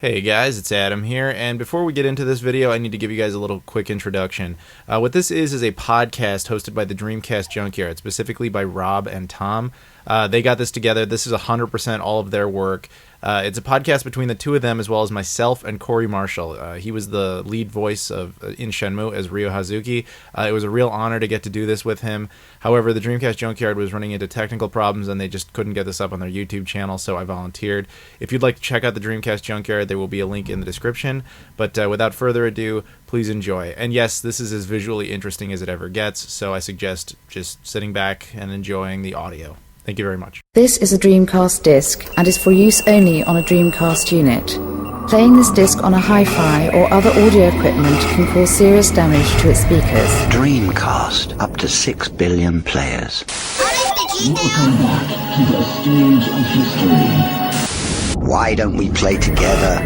Hey guys, it's Adam here, and before we get into this video, I need to give you guys a little quick introduction. What this is a podcast hosted by the Dreamcast Junkyard, specifically by Rob and Tom. They got this together. This is 100% all of their work. It's a podcast between the two of them, as well as myself and Corey Marshall. He was the lead voice in Shenmue as Ryo Hazuki. It was a real honor to get to do this with him. However, the Dreamcast Junkyard was running into technical problems, and they just couldn't get this up on their YouTube channel, so I volunteered. If you'd like to check out the Dreamcast Junkyard, there will be a link in the description. But without further ado, please enjoy. And yes, this is as visually interesting as it ever gets, so I suggest just sitting back and enjoying the audio. Thank you very much. This is a Dreamcast disc and is for use only on a Dreamcast unit. Playing this disc on a hi-fi or other audio equipment can cause serious damage to its speakers. Dreamcast, up to 6 billion players. Welcome back to the stage of history. Why don't we play together?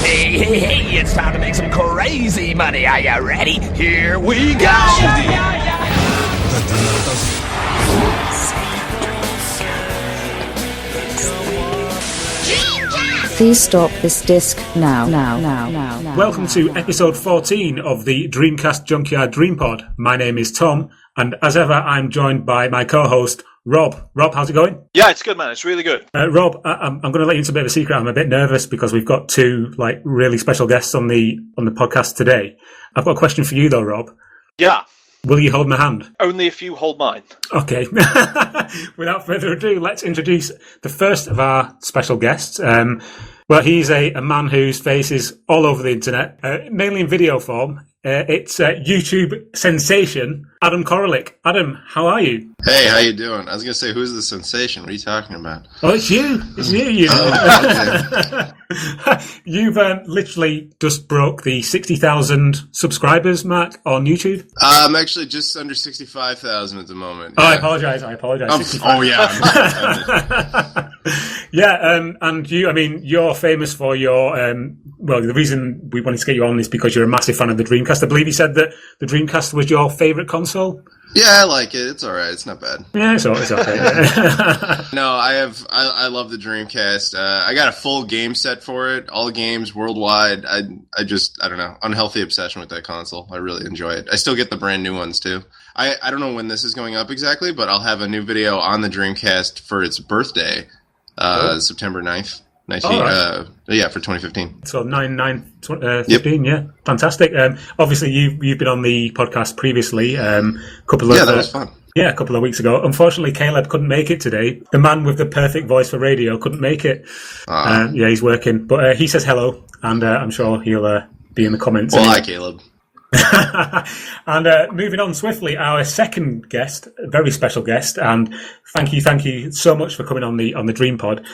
Hey, it's time to make some crazy money. Are you ready? Here we go! Please stop this disc now. Welcome to episode 14 of the Dreamcast Junkyard Dreampod. My name is Tom, and as ever, I'm joined by my co-host, Rob. Rob, how's it going? Yeah, it's good, man. It's really good. Rob, I'm going to let you into a bit of a secret. I'm a bit nervous because we've got two really special guests on the podcast today. I've got a question for you, though, Rob. Yeah. Will you hold my hand? Only if you hold mine. Okay. Without further ado, let's introduce the first of our special guests. Well, he's a man whose face is all over the internet, mainly in video form. It's YouTube sensation, Adam Koralik. Adam, how are you? Hey, how you doing? I was going to say, who's the sensation? What are you talking about? Oh, it's you. It's you know. Oh, okay. You've literally just broke the 60,000 subscribers mark on YouTube. I'm actually just under 65,000 at the moment. Yeah. Oh, I apologise. Oh, yeah. Yeah, and you're famous for your, the reason we wanted to get you on is because you're a massive fan of the Dreamcast. I believe you said that the Dreamcast was your favourite console? Yeah, I like it. It's alright. It's not bad. Yeah, it's okay. No, I love the Dreamcast. I got a full game set for it. All the games worldwide. I don't know. Unhealthy obsession with that console. I really enjoy it. I still get the brand new ones too. I don't know when this is going up exactly, but I'll have a new video on the Dreamcast for its birthday. September 9th. For 2015. So 9/9/15, yep. Yeah, fantastic. Obviously, you've been on the podcast previously. That was fun. Yeah, a couple of weeks ago. Unfortunately, Caleb couldn't make it today. The man with the perfect voice for radio couldn't make it. Yeah, he's working, but he says hello, and I'm sure he'll be in the comments. Well, hi, Caleb. And moving on swiftly, our second guest, a very special guest, and thank you so much for coming on the Dreampod,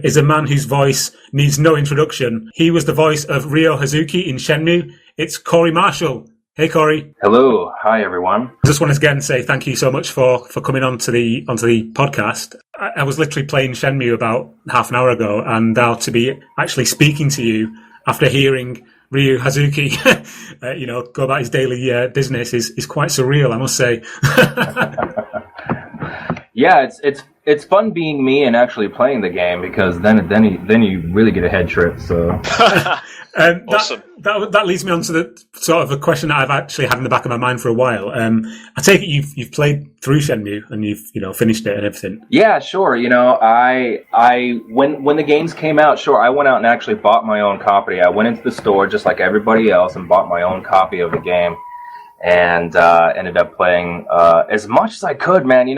is a man whose voice needs no introduction. He was the voice of Ryo Hazuki in Shenmue. It's Corey Marshall. Hey, Corey. Hello. Hi, everyone. I just want to again say thank you so much for coming onto the podcast. I was literally playing Shenmue about half an hour ago, and now to be actually speaking to you after hearing Ryo Hazuki, go about his daily business is quite surreal, I must say. Yeah, it's fun being me and actually playing the game because then you really get a head trip. So awesome. That leads me on to the sort of a question that I've actually had in the back of my mind for a while. I take it you've played through Shenmue and you've finished it and everything. Yeah, sure. I when the games came out, sure, I went out and actually bought my own copy. I went into the store just like everybody else and bought my own copy of the game. And ended up playing as much as I could, man.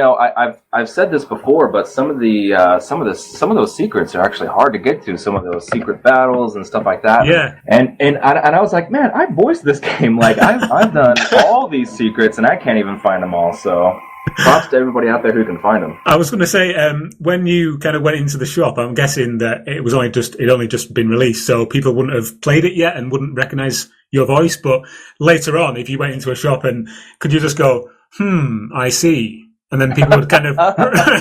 I've said this before, but some of those secrets are actually hard to get to. Some of those secret battles and stuff like that. Yeah. And I was like, man, I voiced this game. Like I've done all these secrets, and I can't even find them all. So props to everybody out there who can find them. I was going to say, when you kind of went into the shop, I'm guessing that it only just been released, so people wouldn't have played it yet and wouldn't recognise your voice. But later on, if you went into a shop and could you just go, I see, and then people would kind of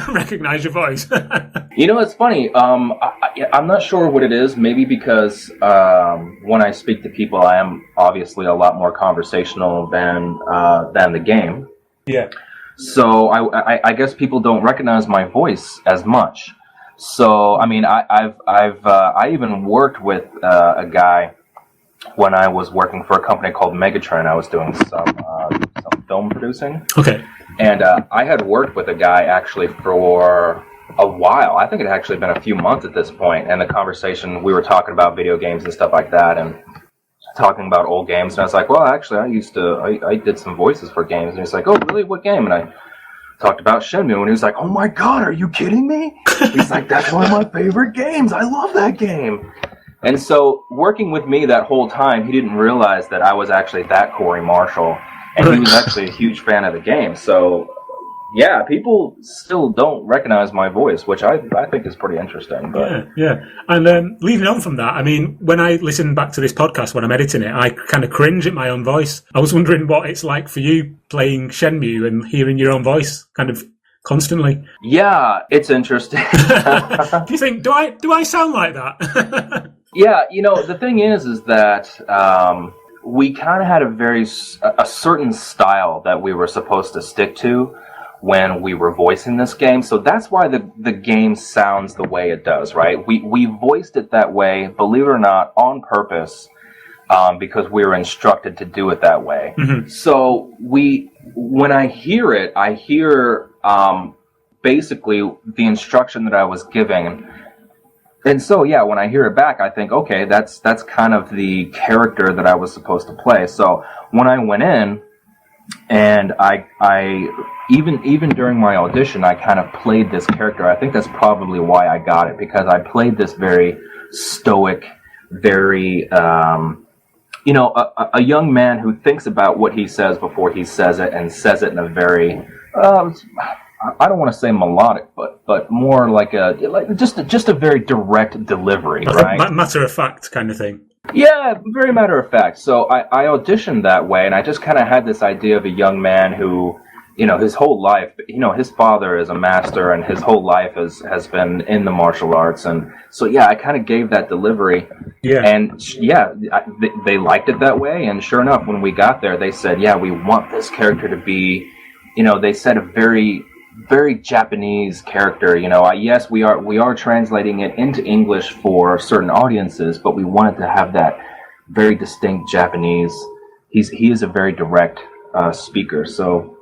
recognise your voice. It's funny. I'm not sure what it is. Maybe because when I speak to people, I am obviously a lot more conversational than the game. Yeah. So I guess people don't recognize my voice as much. So, I mean, I even worked with a guy when I was working for a company called Megatron. I was doing some film producing. Okay. And I had worked with a guy actually for a while. I think it had actually been a few months at this point. And the conversation, we were talking about video games and stuff like that, and talking about old games. And I was like, well, actually, I did some voices for games. And he's like, oh, really? What game? And I talked about Shenmue, and he was like, oh my god, are you kidding me? He's like, that's one of my favorite games. I love that game. And so, working with me that whole time, he didn't realize that I was actually that Corey Marshall, and he was actually a huge fan of the game. So, yeah, people still don't recognize my voice, which I think is pretty interesting. But yeah. And leading on from that, I mean, when I listen back to this podcast when I'm editing it, I kind of cringe at my own voice. I was wondering what it's like for you playing Shenmue and hearing your own voice kind of constantly. Yeah, it's interesting. Do you think, do I sound like that? Yeah, the thing is that we kind of had a certain style that we were supposed to stick to when we were voicing this game. So that's why the game sounds the way it does, right? We voiced it that way, believe it or not, on purpose, because we were instructed to do it that way. Mm-hmm. So when I hear it, I hear basically the instruction that I was giving. And so, yeah, when I hear it back, I think, okay, that's kind of the character that I was supposed to play. So when I went in, and I even during my audition, I kind of played this character. I think that's probably why I got it, because I played this very stoic, very, a young man who thinks about what he says before he says it, and says it in a very, I don't want to say melodic, but more like just a very direct delivery, like right? Matter of fact kind of thing. Yeah, very matter of fact. So I auditioned that way, and I just kind of had this idea of a young man who, his whole life, his father is a master, and his whole life has been in the martial arts. And so, yeah, I kind of gave that delivery. Yeah. And, yeah, they liked it that way. And sure enough, when we got there, they said, yeah, we want this character to be, they said a very, very Japanese character. Yes, we are translating it into English for certain audiences, but we wanted to have that very distinct Japanese. He is a very direct speaker. So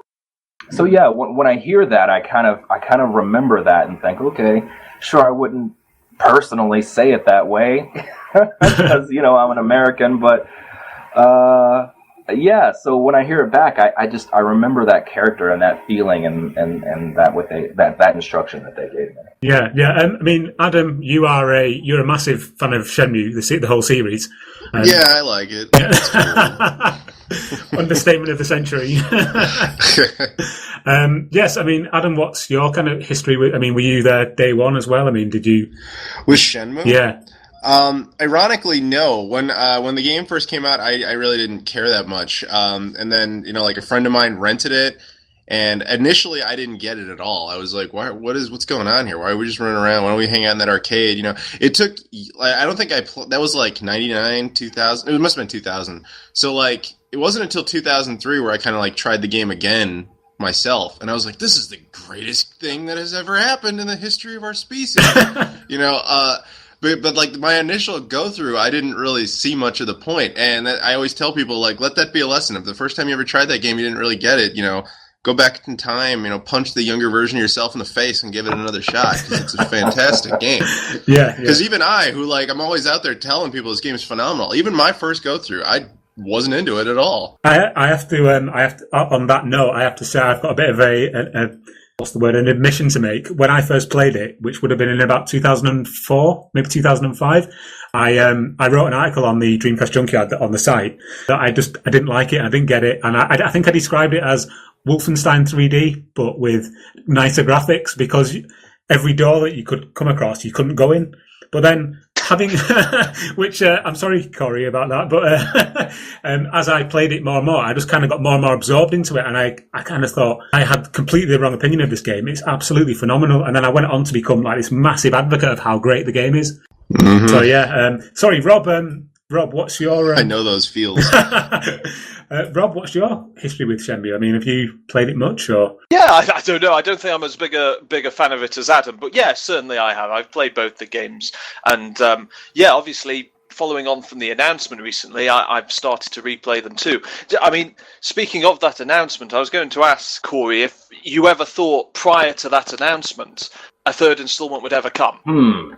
yeah, when I hear that, I kind of remember that and think, okay, sure, I wouldn't personally say it that way because I'm an American, but yeah, so when I hear it back, I remember that character and that feeling and that instruction that they gave me. Yeah. I mean, Adam, you're a massive fan of Shenmue, the whole series. Yeah, I like it. Yeah. Understatement of the century. Yes, I mean, Adam, what's your kind of history with? I mean, were you there day one as well? I mean, did you with Shenmue? Yeah. Ironically, no. When the game first came out, I really didn't care that much. And then, like a friend of mine rented it, and initially I didn't get it at all. I was like, what's going on here? Why are we just running around? Why don't we hang out in that arcade? It took, I don't think that was like 99, 2000. It must have been 2000. So like, it wasn't until 2003 where I kind of like tried the game again myself, and I was like, this is the greatest thing that has ever happened in the history of our species. But like my initial go through, I didn't really see much of the point, and I always tell people, like, let that be a lesson. If the first time you ever tried that game you didn't really get it, go back in time, punch the younger version of yourself in the face and give it another shot, because it's a fantastic game. Yeah. Because even I, who like I'm always out there telling people this game is phenomenal, even my first go through, I wasn't into it at all. I have to on that note, I have to say I've got a bit of an admission to make. When I first played it, which would have been in about 2004, maybe 2005, I wrote an article on the Dreamcast Junkyard on the site that I didn't like it, I didn't get it, and I think I described it as Wolfenstein 3D, but with nicer graphics, because every door that you could come across, you couldn't go in. But then having, which I'm sorry, Corey, about that, but as I played it more and more, I just kind of got more and more absorbed into it, and I kind of thought I had completely the wrong opinion of this game. It's absolutely phenomenal, and then I went on to become like this massive advocate of how great the game is. Mm-hmm. So yeah, sorry, Rob. Rob, what's your... I know those feels. Rob, what's your history with Shenmue? I mean, have you played it much, or...? Yeah, I don't know. I don't think I'm as big a fan of it as Adam, but yeah, certainly I have. I've played both the games, and yeah, obviously, following on from the announcement recently, I've started to replay them too. I mean, speaking of that announcement, I was going to ask Corey if you ever thought prior to that announcement a third installment would ever come.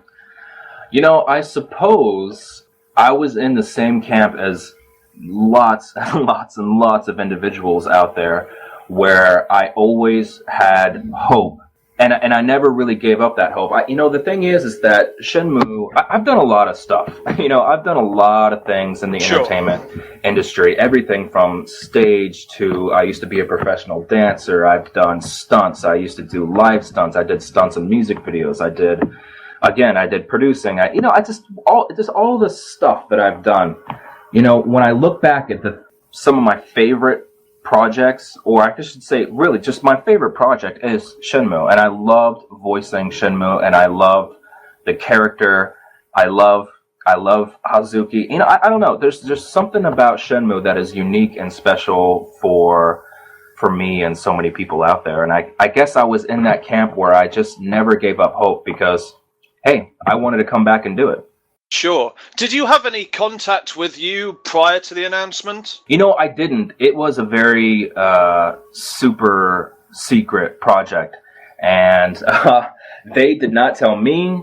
You know, I suppose I was in the same camp as lots and lots of individuals out there where I always had hope. And I never really gave up that hope. The thing is that Shenmue, I've done a lot of stuff. I've done a lot of things in the entertainment industry. Everything from stage to, I used to be a professional dancer. I've done stunts. I used to do live stunts. I did stunts in music videos. I did producing. All the stuff that I've done. When I look back at some of my favorite projects, or I should say, really, just my favorite project is Shenmue, and I loved voicing Shenmue, and I loved the character. I love Hazuki. I don't know. There's something about Shenmue that is unique and special for me and so many people out there, and I guess I was in that camp where I just never gave up hope because, hey, I wanted to come back and do it. Sure. Did you have any contact with you prior to the announcement? I didn't. It was a very super secret project, and they did not tell me.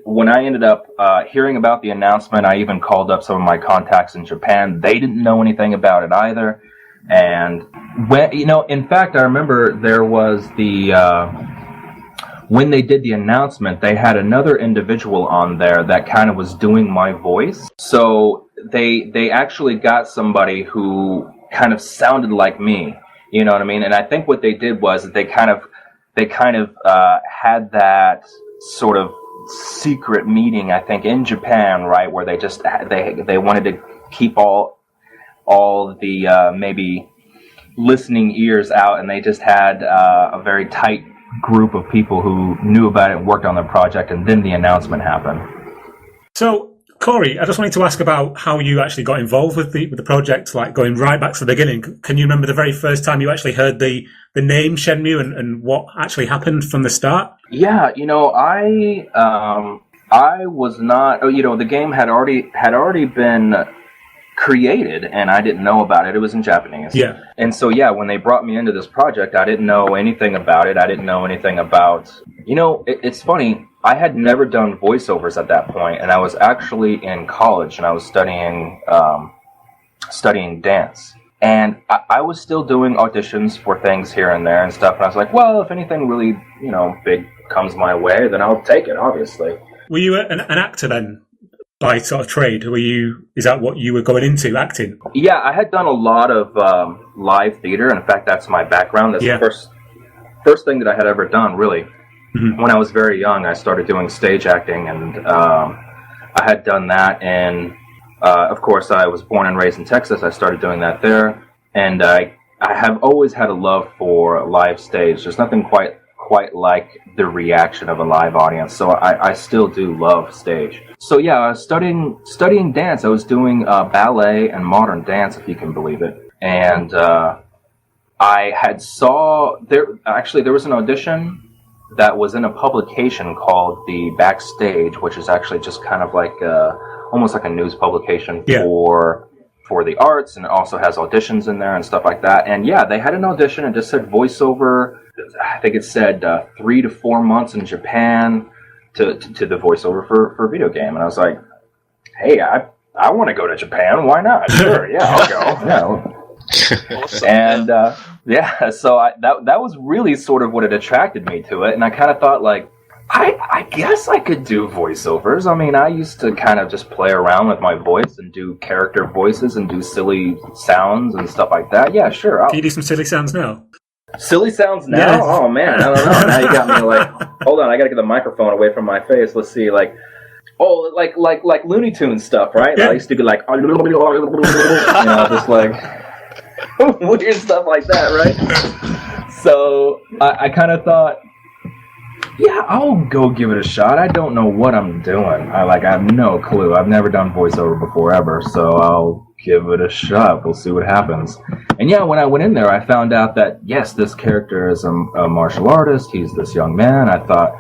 When I ended up hearing about the announcement, I even called up some of my contacts in Japan. They didn't know anything about it either. And when in fact, I remember there was when they did the announcement, they had another individual on there that kind of was doing my voice. So they actually got somebody who kind of sounded like me. You know what I mean? And I think what they did was they kind of had that sort of secret meeting, I think, in Japan, right, where they wanted to keep all the maybe listening ears out, and they just had a very tight group of people who knew about it and worked on the project, and then the announcement happened. So, Corey, I just wanted to ask about how you actually got involved with the project, like going right back to the beginning. Can you remember the very first time you actually heard the name Shenmue and what actually happened from the start? Yeah, I was not. The game had already been created, and I didn't know about it. It was in Japanese. Yeah. And so, when they brought me into this project, I didn't know anything about it. I didn't know anything about... it's funny. I had never done voiceovers at that point, and I was actually in college, and I was studying dance. And I was still doing auditions for things here and there and stuff, and I was like, well, if anything really, big comes my way, then I'll take it, obviously. Were you an actor then? By sort of trade, is that what you were going into, acting? Yeah, I had done a lot of live theater, and in fact, that's my background. That's the first thing that I had ever done, really. Mm-hmm. When I was very young, I started doing stage acting, and I had done that, and of course, I was born and raised in Texas. I started doing that there, and I have always had a love for live stage. There's nothing quite like the reaction of a live audience, so I still do love stage. So yeah, I was studying dance. I was doing ballet and modern dance, if you can believe it. And I had there was an audition that was in a publication called The Backstage, which is actually just kind of like almost like a news publication for the arts, and it also has auditions in there and stuff like that. And yeah, they had an audition and just said voiceover. I think it said 3 to 4 months in Japan to the voiceover for video game. And I was like, hey, I want to go to Japan. Why not? Sure, yeah, I'll go. Yeah. Awesome. And so that was really sort of what had attracted me to it. And I kind of thought, like, I guess I could do voiceovers. I mean, I used to kind of just play around with my voice and do character voices and do silly sounds and stuff like that. Yeah, sure. Can you do some silly sounds now? Silly sounds now? Yes. Oh, man, I don't know. Now you got me like, hold on, I got to get the microphone away from my face. Let's see, like Looney Tunes stuff, right? Yeah. I used to be like, just like weird stuff like that, right? So I kind of thought, Yeah, I'll go give it a shot. I don't know what I'm doing. I have no clue. I've never done voiceover before ever, so I'll give it a shot. We'll see what happens. And yeah, when I went in there, I found out that, yes, this character is a martial artist. He's this young man. I thought,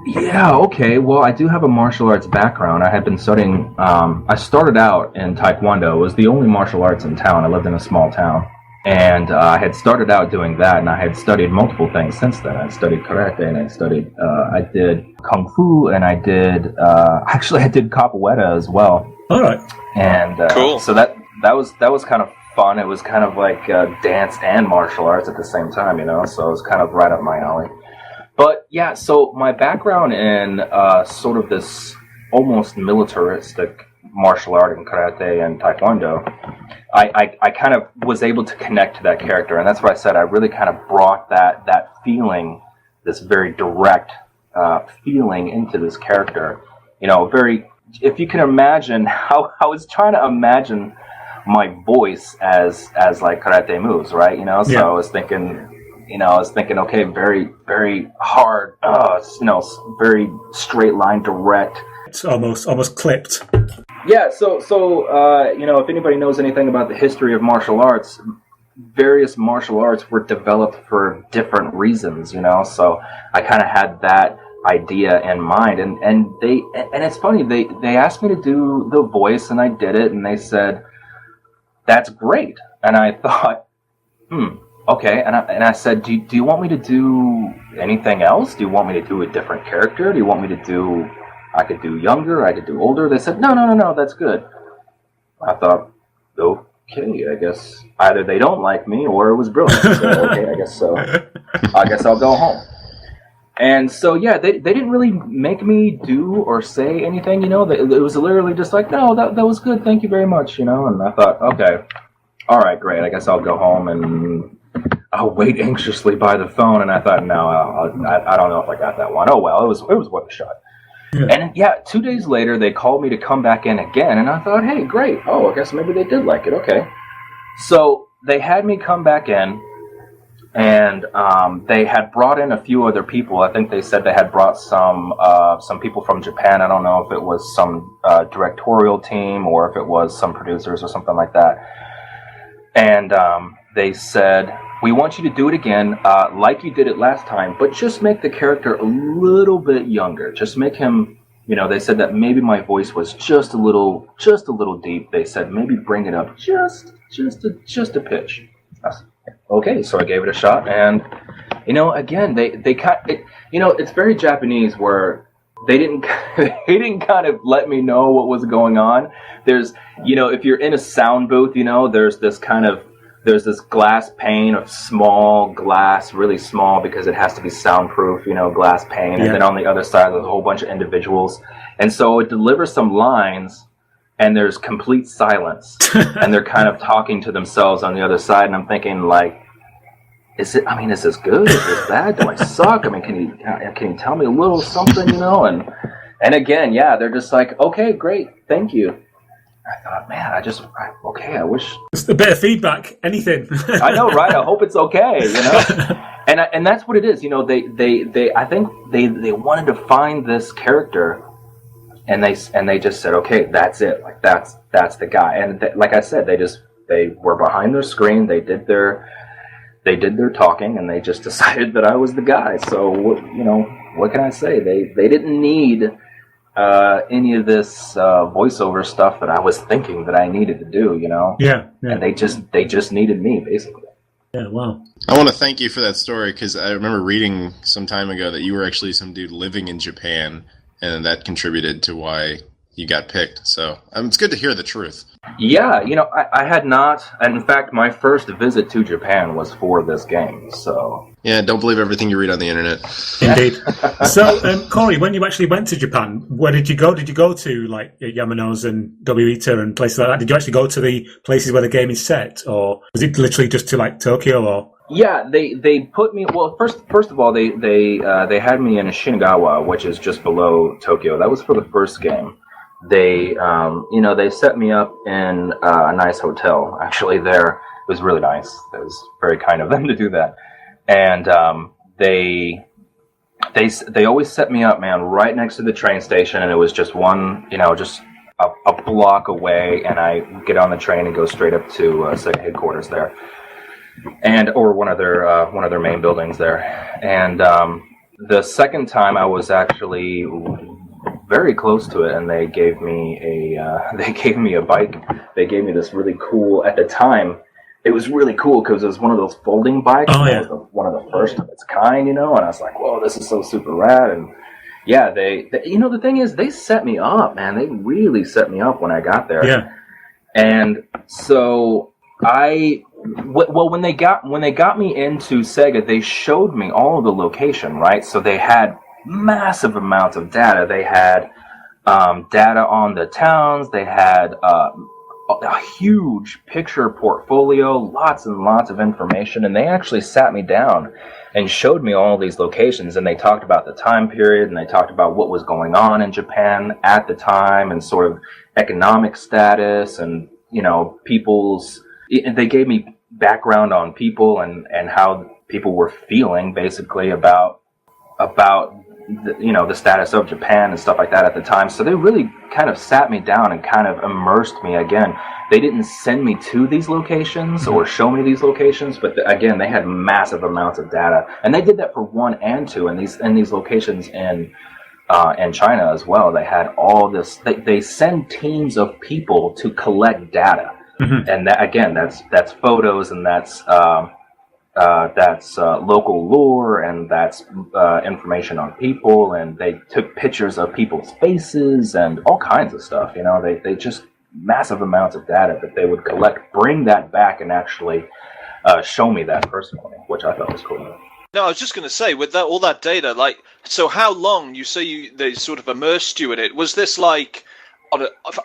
yeah, okay, well, I do have a martial arts background. I had been studying, I started out in Taekwondo. It was the only martial arts in town. I lived in a small town. And I had started out doing that, and I had studied multiple things since then. I studied karate, and I did kung fu, and I did capoeira as well. All right. And cool. So that was kind of fun. It was kind of like dance and martial arts at the same time, so it was kind of right up my alley. But yeah, so my background in sort of this almost militaristic martial art in karate and taekwondo, I kind of was able to connect to that character, and that's why I said I really kind of brought that feeling, this very direct feeling into this character. If you can imagine how I was trying to imagine my voice as like karate moves, right? So yeah. I was thinking, okay, very, very hard, very straight line, direct. It's almost clipped. Yeah, so if anybody knows anything about the history of martial arts, various martial arts were developed for different reasons, so I kind of had that idea in mind, and it's funny, they asked me to do the voice, and I did it, and they said, that's great, and I thought, okay, and I said, do you want me to do anything else? Do you want me to do a different character? Do you want me to do... I could do younger, I could do older. They said, no, that's good. I thought, okay, I guess either they don't like me or it was brilliant. So, okay, I guess so. I guess I'll go home. And so, yeah, they didn't really make me do or say anything, It was literally just like, no, that was good, thank you very much, And I thought, okay, all right, great, I guess I'll go home and I'll wait anxiously by the phone. And I thought, no, I don't know if I got that one. Oh, well, it was worth a shot. Yeah. And yeah, 2 days later, they called me to come back in again, and I thought, hey, great. Oh, I guess maybe they did like it. Okay. So they had me come back in, and they had brought in a few other people. I think they said they had brought some people from Japan. I don't know if it was some directorial team or if it was some producers or something like that. And they said, we want you to do it again, like you did it last time, but just make the character a little bit younger. Just make him, they said that maybe my voice was just a little deep. They said maybe bring it up just a pitch. Okay, so I gave it a shot, and again they cut it. It's very Japanese where they didn't kind of let me know what was going on. There's if you're in a sound booth, there's this glass pane of small glass, really small because it has to be soundproof, glass pane. Yeah. And then on the other side, there's a whole bunch of individuals. And so it delivers some lines, and there's complete silence. And they're kind of talking to themselves on the other side. And I'm thinking, like, is this good? Is this bad? Do I suck? Can you tell me a little something, And again, yeah, they're just like, okay, great, thank you. I thought, man, I wish... Just a bit of feedback, anything. I know, right? I hope it's okay, And that's what it is, I think they wanted to find this character, and they just said, okay, that's it. Like, that's the guy. And like I said, they were behind their screen, they did their talking, and they just decided that I was the guy. So, what can I say? They didn't need... any of this voiceover stuff that I was thinking that I needed to do, Yeah. And they just needed me, basically. Yeah, wow. I want to thank you for that story, because I remember reading some time ago that you were actually some dude living in Japan, and that contributed to why you got picked. So it's good to hear the truth. Yeah, I had not, and in fact, my first visit to Japan was for this game, so... Yeah, don't believe everything you read on the internet. Indeed. So, Corey, when you actually went to Japan, where did you go? Did you go to, like, Yamano's and Wita and places like that? Did you actually go to the places where the game is set, or was it literally just to, like, Tokyo, or...? Yeah, they put me... Well, first of all, they had me in Shinagawa, which is just below Tokyo. That was for the first game. They set me up in a nice hotel, actually, there. It was really nice. It was very kind of them to do that. And they they always set me up, man, right next to the train station, and it was just one, just a block away, and I get on the train and go straight up to Sega headquarters there, or one of their main buildings there. And the second time I was actually very close to it, and they gave me a bike. They gave me this really cool, at the time, it was really cool because it was one of those folding bikes. Oh, yeah. It was one of the first of its kind, and I was like, whoa, this is so super rad. And yeah, they the thing is, they set me up, man. They really set me up when I got there. Yeah. And so when they got me into Sega, they showed me all of the location, right? So they had massive amounts of data. They had data on the towns. They had a huge picture portfolio, lots and lots of information, and they actually sat me down and showed me all these locations, and they talked about the time period, and they talked about what was going on in Japan at the time, and sort of economic status, and they gave me background on people and how people were feeling basically about the status of Japan and stuff like that at the time. So they really kind of sat me down and kind of immersed me again. They didn't send me to these locations or show me these locations, but again, they had massive amounts of data, and they did that for 1 and 2, and these locations in China as well. They had all this. They send teams of people to collect data, and that, again, that's photos, and that's local lore, and that's information on people, and they took pictures of people's faces and all kinds of stuff. They just massive amounts of data that they would collect, bring that back, and actually show me that personally, which I thought was cool. No, I was just going to say, with all that data, so how long, you say they sort of immersed you in it, was this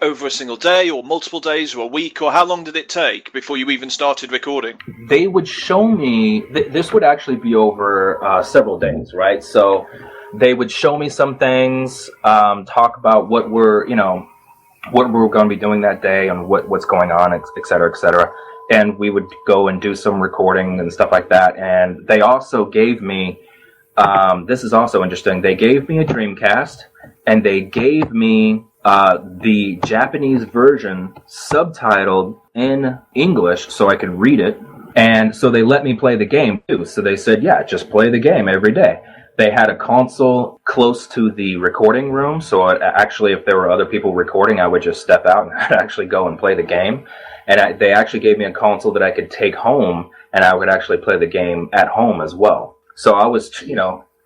over a single day, or multiple days, or a week, or how long did it take before you even started recording? They would show me, this would actually be over several days, right? So they would show me some things, talk about what we're going to be doing that day, and what's going on, et cetera, et cetera. And we would go and do some recording and stuff like that. And they also gave me, this is also interesting, they gave me a Dreamcast, and they gave me the Japanese version subtitled in English so I could read it. And so they let me play the game too. So they said, yeah, just play the game every day. They had a console close to the recording room, so actually, if there were other people recording, I would just step out and I'd actually go and play the game. And they actually gave me a console that I could take home, and I would actually play the game at home as well. So I was,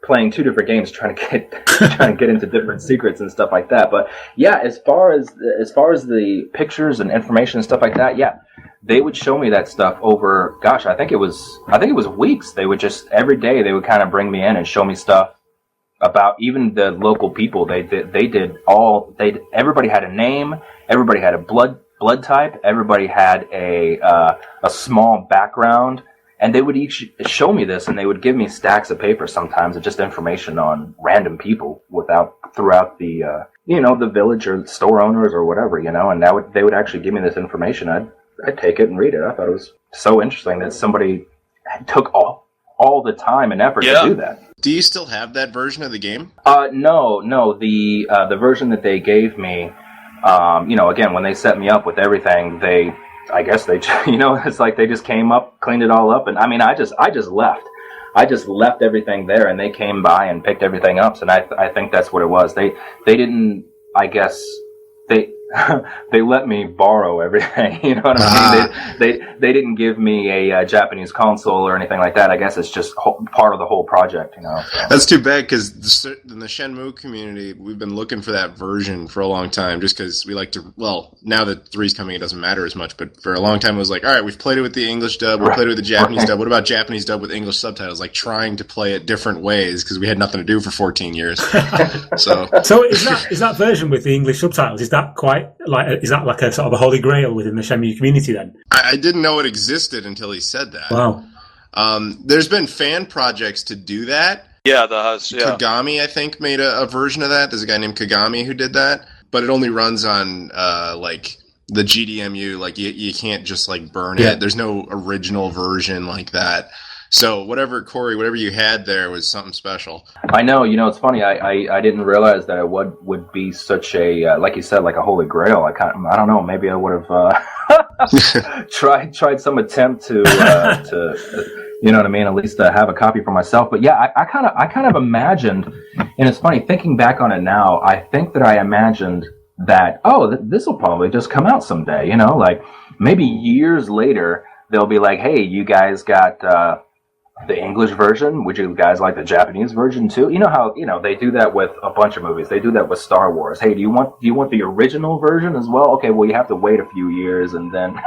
playing 2 different games, trying to get into different secrets and stuff like that. But yeah, as far as the pictures and information and stuff like that, yeah, they would show me that stuff over, gosh, I think it was weeks. They would just, every day, they would kind of bring me in and show me stuff about even the local people. Everybody had a name, everybody had a blood type, everybody had a small background, and they would each show me this, and they would give me stacks of paper sometimes of just information on random people throughout the the village or store owners or whatever, and they would actually give me this information. I'd take it and read it. I thought it was so interesting that somebody took all the time and effort to do that. Do you still have that version of the game? No. The version that they gave me, again, when they set me up with everything, I guess they, it's like they just came up, cleaned it all up, and I mean, I just left. I just left everything there, and they came by and picked everything up, and I think that's what it was. They didn't, I guess, they let me borrow everything. You know what I mean? They didn't give me a Japanese console or anything like that. I guess it's just part of the whole project. So. That's too bad, because in the Shenmue community, we've been looking for that version for a long time. Just because we like to. Well, now that 3's coming, it doesn't matter as much. But for a long time, it was like, all right, we've played it with the English dub, we played it with the Japanese dub. What about Japanese dub with English subtitles? Like trying to play it different ways because we had nothing to do for 14 years. So is that version with the English subtitles? Is that quite? Is that like a sort of a holy grail within the Shenmue community then? I didn't know it existed until he said that. Wow. There's been fan projects to do that. Yeah, there has. Yeah. Kagami, I think, made a version of that. There's a guy named Kagami who did that, but it only runs on the GDMU. Like you can't just burn it. There's no original version like that. So whatever, Corey, whatever you had there was something special. I know. It's funny. I didn't realize that it would be such a like you said, like a holy grail. I don't know. Maybe I would have tried some attempt to you know what I mean, at least have a copy for myself. But yeah, I kind of imagined, and it's funny thinking back on it now. I think that I imagined that this will probably just come out someday. Like maybe years later they'll be like, hey, you guys got the English version. Would you guys like the Japanese version too? You know how they do that with a bunch of movies. They do that with Star Wars. Hey, do you want the original version as well? Okay, well you have to wait a few years and then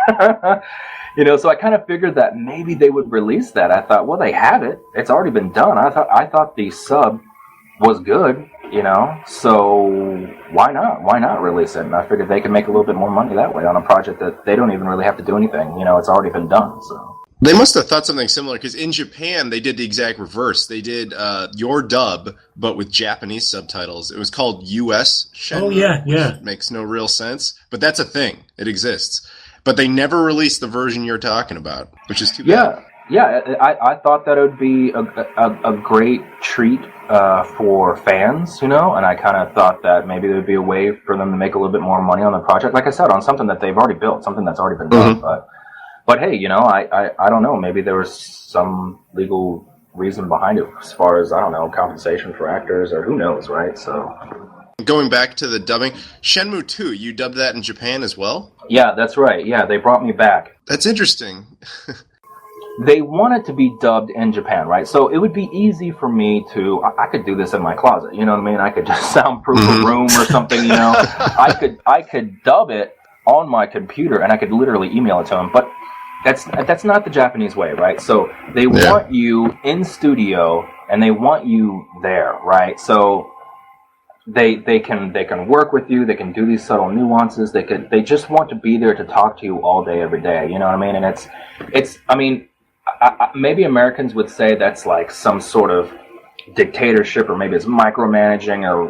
so I kind of figured that maybe they would release that. I thought, well, they have it. It's already been done. I thought the sub was good, so why not release it? And I figured they could make a little bit more money that way on a project that they don't even really have to do anything. It's already been done. So they must have thought something similar, because in Japan they did the exact reverse. They did your dub, but with Japanese subtitles. It was called US Shenmue. Oh yeah. Which makes no real sense, but that's a thing. It exists. But they never released the version you're talking about, which is too bad. Yeah. I thought that it would be a great treat for fans, and I kind of thought that maybe there would be a way for them to make a little bit more money on the project. Like I said, on something that they've already built, something that's already been done. But hey, I don't know. Maybe there was some legal reason behind it, as far as, I don't know, compensation for actors, or who knows, right? So. Going back to the dubbing, Shenmue 2, you dubbed that in Japan as well? Yeah, that's right. Yeah, they brought me back. That's interesting. They wanted to be dubbed in Japan, right? So it would be easy for me to, I could do this in my closet, you know what I mean? I could just soundproof a room or something, I could dub it on my computer and I could literally email it to them, but that's not the Japanese way, right? So they want you in studio and they want you there, right? So they can work with you, they can do these subtle nuances, they just want to be there to talk to you all day, every day, you know what I mean? And it's I mean, maybe Americans would say that's like some sort of dictatorship, or maybe it's micromanaging, or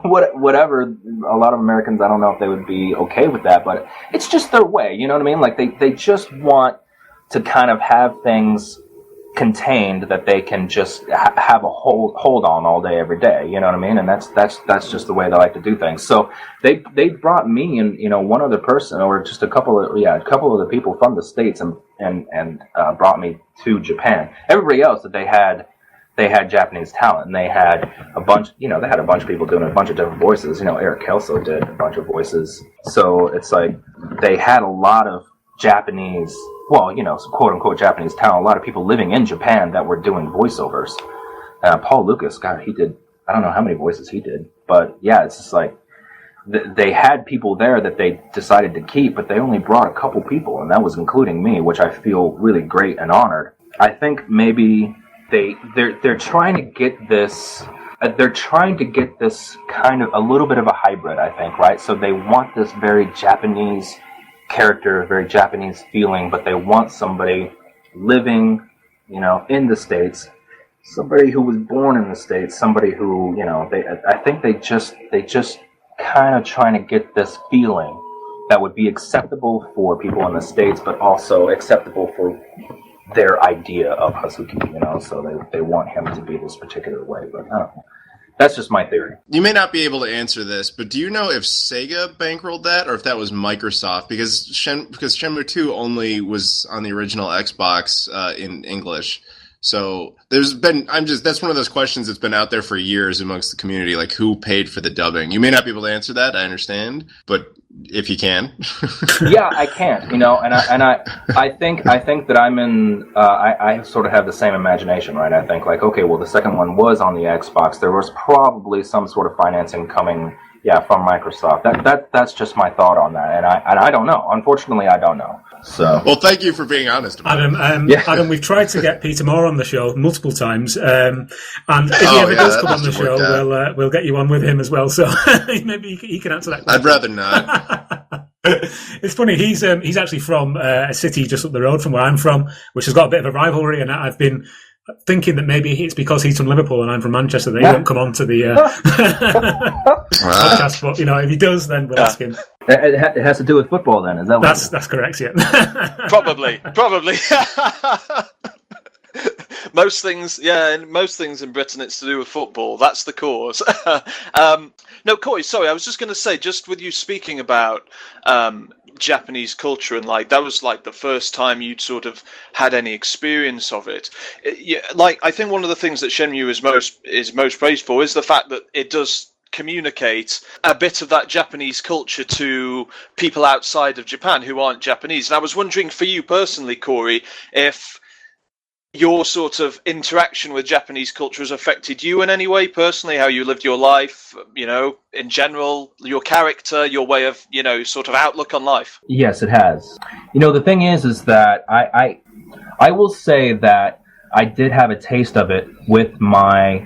whatever. A lot of Americans, I don't know if they would be okay with that, but it's just their way, you know what I mean? Like they just want to kind of have things contained that they can just have a hold on all day, every day, you know what I mean? And that's just the way they like to do things. So they brought me and one other person, or just a couple of the people from the States, and brought me to Japan. Everybody else that they had Japanese talent, and they had a bunch of people doing a bunch of different voices. Eric Kelso did a bunch of voices. So it's like they had a lot of Japanese, quote unquote Japanese talent, a lot of people living in Japan that were doing voiceovers. Paul Lucas, God, he did, I don't know how many voices he did, but yeah, it's just like they had people there that they decided to keep, but they only brought a couple people, and that was including me, which I feel really great and honored. I think maybe they're trying to get this. They're trying to get this kind of a little bit of a hybrid, I think, right? So they want this very Japanese character, very Japanese feeling, but they want somebody living, in the States, somebody who was born in the States, somebody who, I think they just kind of trying to get this feeling that would be acceptable for people in the States, but also acceptable for their idea of Hazuki, so they want him to be this particular way, but I don't know. That's just my theory. You may not be able to answer this, but do you know if Sega bankrolled that, or if that was Microsoft? Because Shenmue 2 only was on the original Xbox in English. So that's one of those questions that's been out there for years amongst the community, like who paid for the dubbing. You may not be able to answer that, I understand, but if you can. Yeah, I can't, and I think that I'm in, I sort of have the same imagination, right? I think like, okay, well, the second one was on the Xbox. There was probably some sort of financing coming, from Microsoft. That's just my thought on that, and I don't know. Unfortunately, I don't know. So, well, thank you for being honest about it. Adam, we've tried to get Peter Moore on the show multiple times, and if he ever does come on the show, we'll get you on with him as well. So maybe he can answer that question. I'd rather not. It's funny. He's actually from a city just up the road from where I'm from, which has got a bit of a rivalry, and I've been thinking that maybe it's because he's from Liverpool and I'm from Manchester. They won't come on to the podcast, but if he does, then we'll ask him. It has to do with football, then, is that? That's correct. Yeah. Probably. most things, most things in Britain, it's to do with football. That's the cause. No, Corey, sorry, I was just going to say, just with you speaking about Japanese culture, and like that was like the first time you'd sort of had any experience of it. Like, I think one of the things that Shenmue is most praised for is the fact that it does communicate a bit of that Japanese culture to people outside of Japan who aren't Japanese. And I was wondering, for you personally, Corey, if your sort of interaction with Japanese culture has affected you in any way personally, how you lived your life, in general, your character, your way of, sort of outlook on life. Yes, it has. The thing is that I will say that I did have a taste of it with my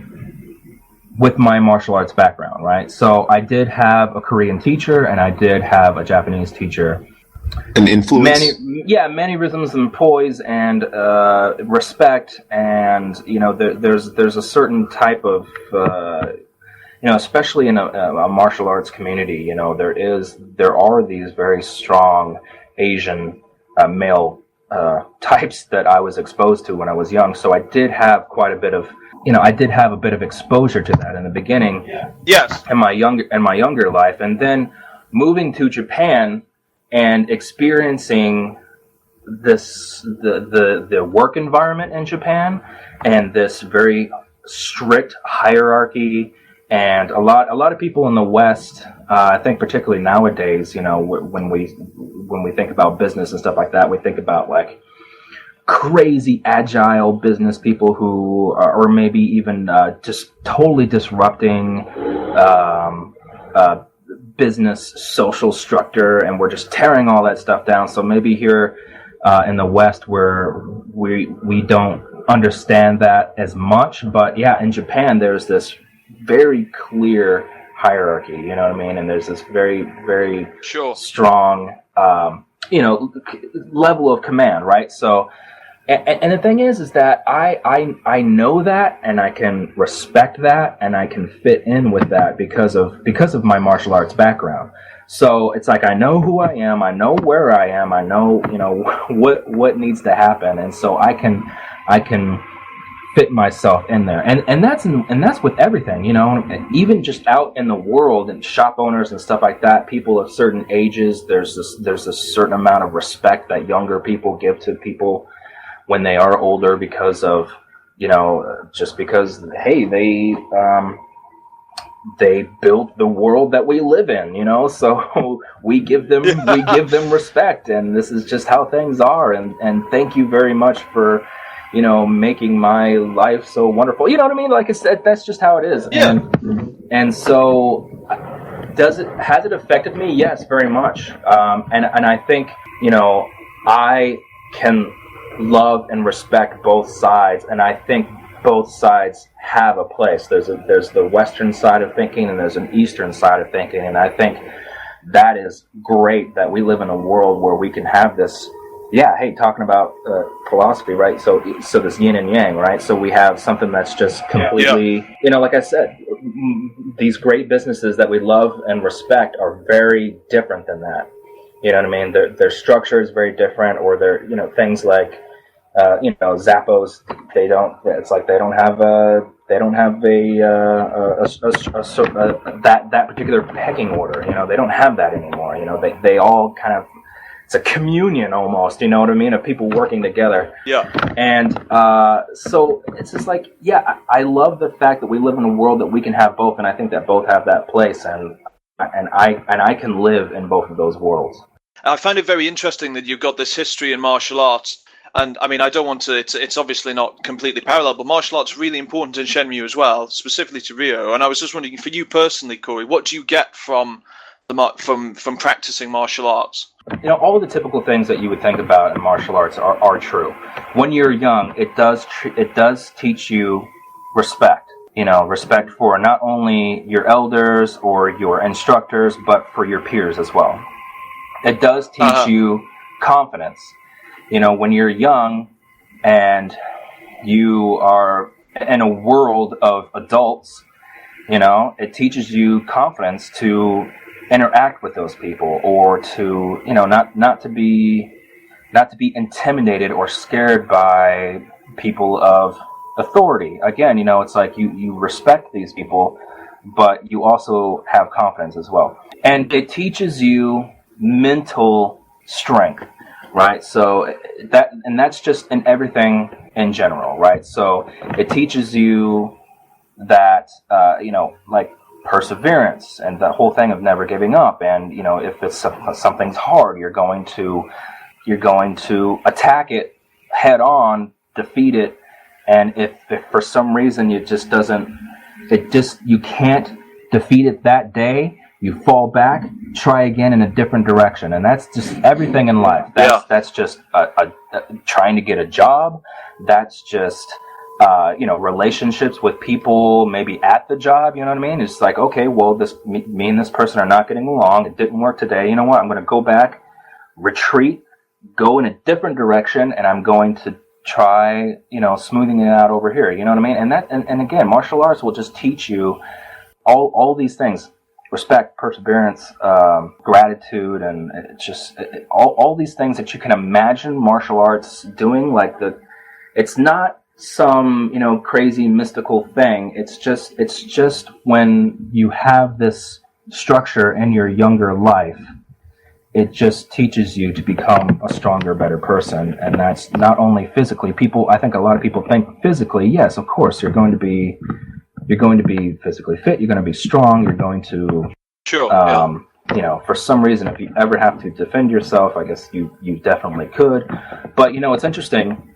martial arts background, right? So I did have a Korean teacher and I did have a Japanese teacher. An influence? Many rhythms and poise and respect, and there's a certain type of especially in a martial arts community, there are these very strong Asian male types that I was exposed to when I was young. So I did have quite a bit of exposure to that in the beginning. Yes. In my younger life, and then moving to Japan and experiencing the work environment in Japan and this very strict hierarchy, and a lot of people in the West, I think particularly nowadays, when we think about business and stuff like that, we think about like crazy agile business people who are, or maybe even just totally disrupting business social structure, and we're just tearing all that stuff down. So maybe here in the West where we don't understand that as much, but yeah, in Japan there's this very clear hierarchy, you know what I mean, and there's this very, very strong level of command, right? So and the thing is that I know that, and I can respect that, and I can fit in with that because of my martial arts background. So it's like I know who I am, I know where I am, I know what needs to happen, and so I can fit myself in there, and that's with everything, even just out in the world, and shop owners and stuff like that, people of certain ages, there's a certain amount of respect that younger people give to people when they are older, because of just because, hey, they built the world that we live in, so we give them respect, and this is just how things are, and thank you very much for making my life so wonderful, you know what I mean, like that's just how it is. Yeah. And so has it affected me? Yes, very much. And I think I can love and respect both sides, and I think both sides have a place. There's the Western side of thinking, and there's an Eastern side of thinking, and I think that is great that we live in a world where we can have this. Yeah, hey, talking about philosophy, right? So this yin and yang, right? So we have something that's just completely, like I said, these great businesses that we love and respect are very different than that. You know what I mean? Their structure is very different, or their things like Zappos. It's like they don't have that particular pecking order. They don't have that anymore. They all kind of, it's a communion almost. You know what I mean? Of people working together. Yeah. And so it's just like, yeah, I love the fact that we live in a world that we can have both, and I think that both have that place, and I can live in both of those worlds. I find it very interesting that you've got this history in martial arts. And I mean, I don't want to, it's obviously not completely parallel, but martial arts is really important in Shenmue as well, specifically to Ryo. And I was just wondering, for you personally, Corey, what do you get from practicing martial arts? All of the typical things that you would think about in martial arts are true. When you're young, it does teach you respect. Respect for not only your elders or your instructors, but for your peers as well. It does teach you confidence. When you're young and you are in a world of adults, it teaches you confidence to interact with those people, or to, not to be intimidated or scared by people of authority. Again, it's like you respect these people, but you also have confidence as well. And it teaches you mental strength, right? So that's just in everything in general, right? So it teaches you that, like perseverance and the whole thing of never giving up. And, if something's hard, you're going to attack it head on, defeat it. And if for some reason you can't defeat it that day, you fall back, try again in a different direction. And that's just everything in life. That's just trying to get a job. That's just, relationships with people maybe at the job, you know what I mean? It's like, okay, well, me and this person are not getting along. It didn't work today. You know what? I'm going to go back, retreat, go in a different direction, and I'm going to try, smoothing it out over here. You know what I mean? And again, martial arts will just teach you all these things: respect, perseverance, gratitude, and all these things that you can imagine martial arts doing. Like it's not some crazy mystical thing. It's just when you have this structure in your younger life, it just teaches you to become a stronger, better person. And that's not only physically. I think a lot of people think physically. Yes, of course, you're going to be physically fit. You're going to be strong. You're going to, for some reason, if you ever have to defend yourself, I guess you definitely could. But it's interesting.